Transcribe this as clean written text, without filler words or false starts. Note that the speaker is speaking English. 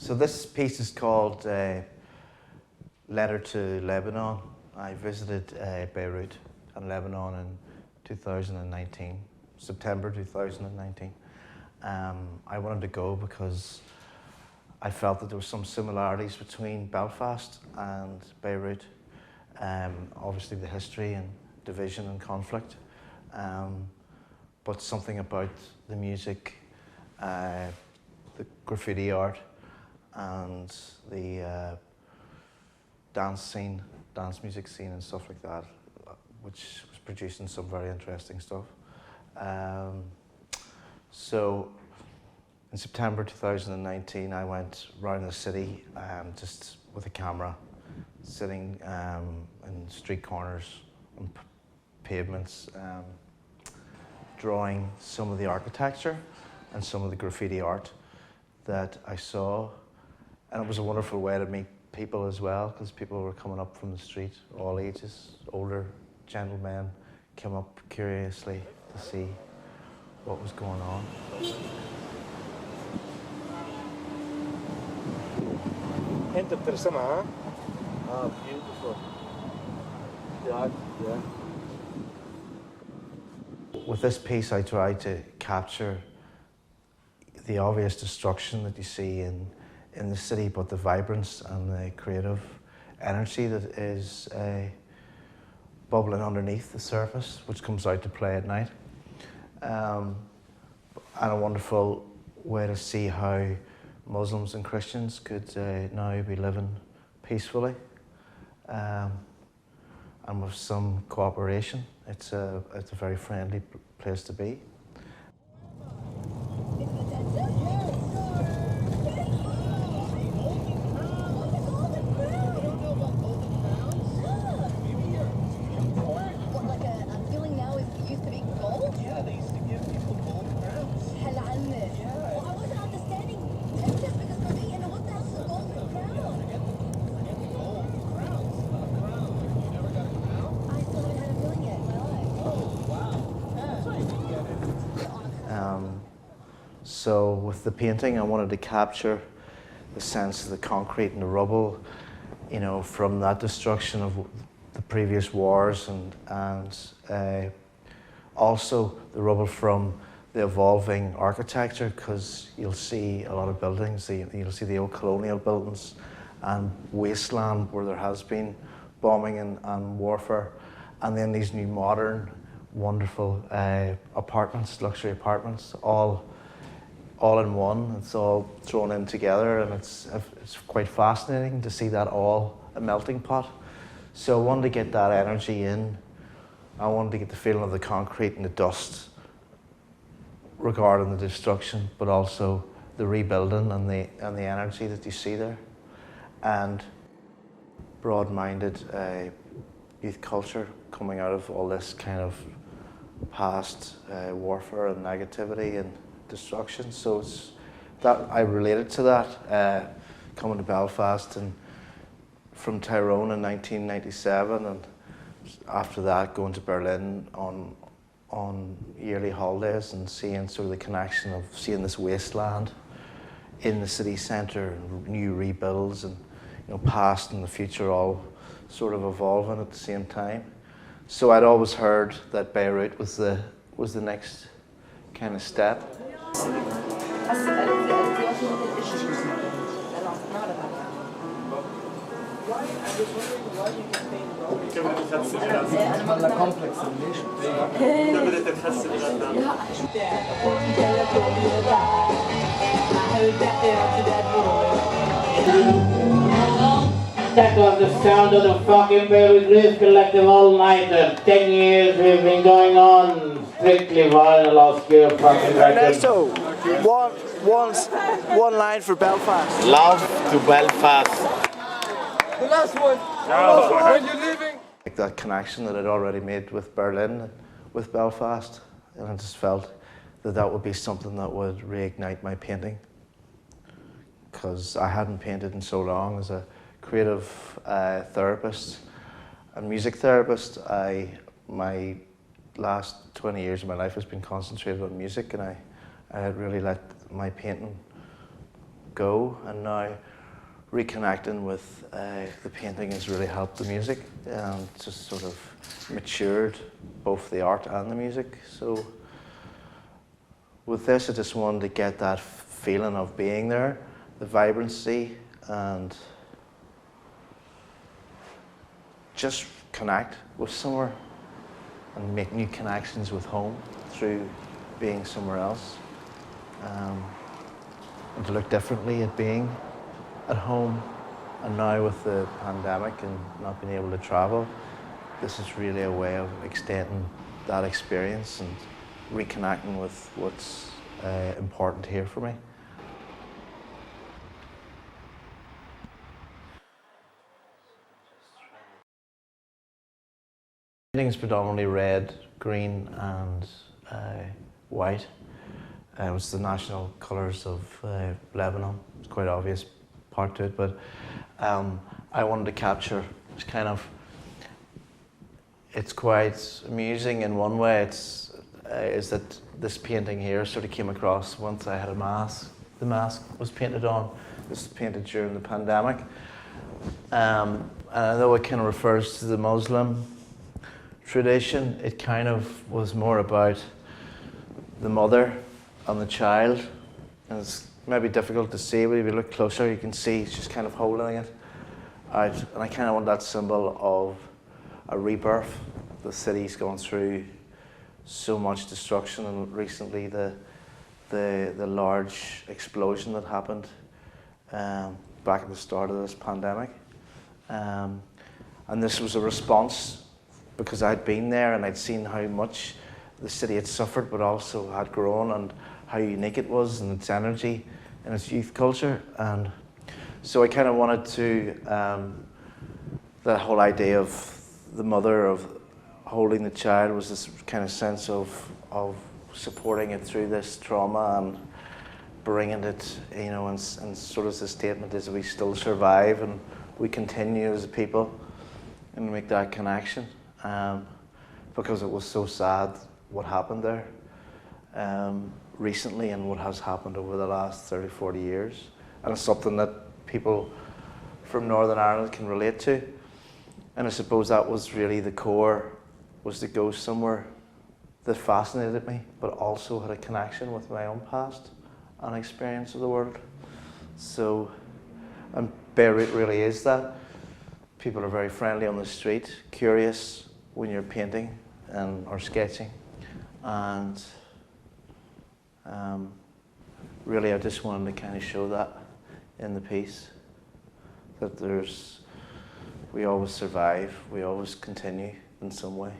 So this piece is called Letter to Lebanon. I visited Beirut and Lebanon in 2019, September 2019. I wanted to go because I felt that there were some similarities between Belfast and Beirut. Obviously the history and division and conflict, but something about the music, the graffiti art, and the dance music scene and stuff like that, which was producing some very interesting stuff. So in September 2019, I went around the city just with a camera, sitting in street corners and pavements, drawing some of the architecture and some of the graffiti art that I saw. And it was a wonderful way to meet people as well, because people were coming up from the street, all ages. Older gentlemen came up curiously to see what was going on. أنت بترسمها؟ Beautiful. Yeah. With this piece, I tried to capture the obvious destruction that you see in the city, but the vibrance and the creative energy that is bubbling underneath the surface, which comes out to play at night. And a wonderful way to see how Muslims and Christians could now be living peacefully and with some cooperation. It's a very friendly place to be. So with the painting, I wanted to capture the sense of the concrete and the rubble, you know, from that destruction of the previous wars, and also the rubble from the evolving architecture, because you'll see a lot of buildings, you'll see the old colonial buildings and wasteland where there has been bombing and warfare, and then these new modern, wonderful apartments, luxury apartments, all in one. It's all thrown in together, and it's quite fascinating to see that all a melting pot. So I wanted to get that energy in. I wanted to get the feeling of the concrete and the dust regarding the destruction, but also the rebuilding and the energy that you see there, and broad-minded youth culture coming out of all this kind of past warfare and negativity and destruction. So it's that I related to that coming to Belfast and from Tyrone in 1997, and after that going to Berlin on yearly holidays and seeing sort of the connection of seeing this wasteland in the city centre, new rebuilds, and you know, past and the future all sort of evolving at the same time. So I'd always heard that Beirut was the next kind of step. That was the sound of the fucking Beirut Blues Collective all-nighter. 10 years we've been going on strictly vinyl obscure fucking records. Ernesto, one line for Belfast. Love to Belfast. The last one. When you're leaving. Like that connection that I'd already made with Berlin, with Belfast, and I just felt that would be something that would reignite my painting, because I hadn't painted in so long. As a creative therapist and music therapist, my last 20 years of my life has been concentrated on music, and I had really let my painting go, and now reconnecting with the painting has really helped the music and just sort of matured both the art and the music. So with this, I just wanted to get that feeling of being there, the vibrancy, and just connect with somewhere and make new connections with home through being somewhere else. And to look differently at being at home. And now with the pandemic and not being able to travel, this is really a way of extending that experience and reconnecting with what's important here for me. Painting's predominantly red, green, and white. It was the national colours of Lebanon. It's quite obvious part to it, but I wanted to capture. It's quite amusing in one way. Is that this painting here sort of came across once I had a mask. The mask was painted on. This was painted during the pandemic. And I know it kind of refers to the Muslim tradition. It kind of was more about the mother and the child. And it's maybe difficult to see, but if you look closer, you can see she's kind of holding it out. And I kind of want that symbol of a rebirth. The city's gone through so much destruction, and recently the large explosion that happened back at the start of this pandemic. And this was a response because I'd been there and I'd seen how much the city had suffered, but also had grown, and how unique it was and its energy and its youth culture. And so I kind of wanted to, that whole idea of the mother of holding the child was this kind of sense of supporting it through this trauma and bringing it, you know, and sort of the statement is we still survive and we continue as a people and make that connection, because it was so sad what happened there recently and what has happened over the last 30, 40 years. And it's something that people from Northern Ireland can relate to. And I suppose that was really the core, was to go somewhere that fascinated me, but also had a connection with my own past and experience of the world. So, and Beirut really is that. People are very friendly on the street, curious when you're painting or sketching. And really I just wanted to kind of show that in the piece, that we always survive, we always continue in some way.